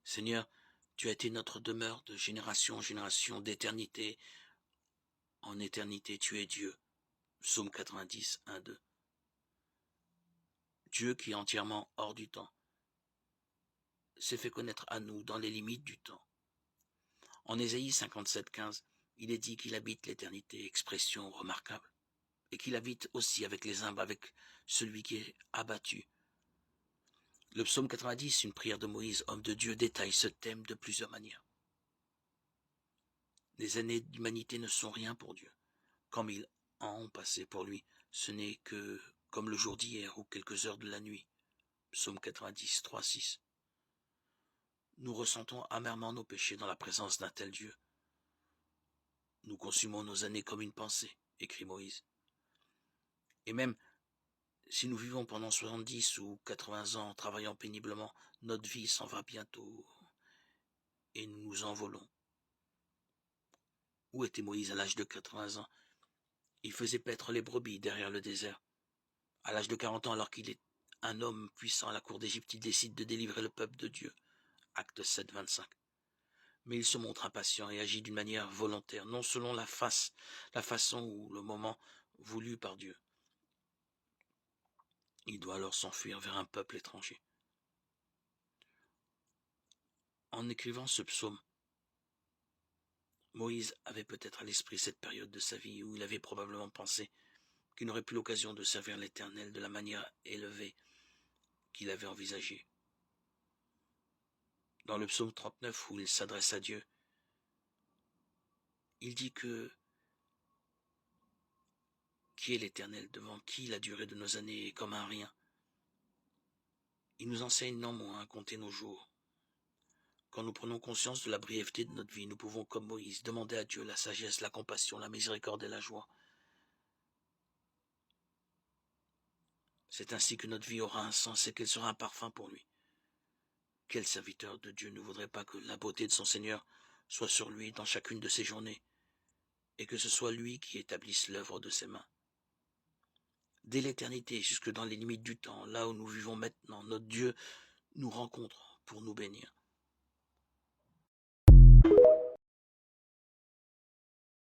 Seigneur, tu as été notre demeure de génération en génération, d'éternité en éternité, tu es Dieu. Psaume 90, 1, 2. Dieu qui est entièrement hors du temps s'est fait connaître à nous dans les limites du temps. En Ésaïe 57, 15, il est dit qu'il habite l'éternité, expression remarquable, et qu'il habite aussi avec les humbles, avec celui qui est abattu. Le psaume 90, une prière de Moïse, homme de Dieu, détaille ce thème de plusieurs manières. Les années d'humanité ne sont rien pour Dieu. Comme ils en ont passé pour lui, ce n'est que comme le jour d'hier ou quelques heures de la nuit. Psaume 90, 3, 6. Nous ressentons amèrement nos péchés dans la présence d'un tel Dieu. Nous consumons nos années comme une pensée, écrit Moïse. Et même si nous vivons pendant 70 ou 80 ans, travaillant péniblement, notre vie s'en va bientôt et nous nous envolons. Où était Moïse à l'âge de 80 ans? Il faisait paître les brebis derrière le désert. À l'âge de 40 ans, alors qu'il est un homme puissant à la cour d'Égypte, il décide de délivrer le peuple de Dieu. Acte 7, 25. Mais il se montre impatient et agit d'une manière volontaire, non selon la façon ou le moment voulu par Dieu. Il doit alors s'enfuir vers un peuple étranger. En écrivant ce psaume, Moïse avait peut-être à l'esprit cette période de sa vie où il avait probablement pensé qu'il n'aurait plus l'occasion de servir l'Éternel de la manière élevée qu'il avait envisagée. Dans le psaume 39 où il s'adresse à Dieu, il dit que qui est l'Éternel, devant qui la durée de nos années est comme un rien. Il nous enseigne néanmoins à compter nos jours. Quand nous prenons conscience de la brièveté de notre vie, nous pouvons, comme Moïse, demander à Dieu la sagesse, la compassion, la miséricorde et la joie. C'est ainsi que notre vie aura un sens et qu'elle sera un parfum pour lui. Quel serviteur de Dieu ne voudrait pas que la beauté de son Seigneur soit sur lui dans chacune de ses journées, et que ce soit lui qui établisse l'œuvre de ses mains. Dès l'éternité, jusque dans les limites du temps, là où nous vivons maintenant, notre Dieu nous rencontre pour nous bénir.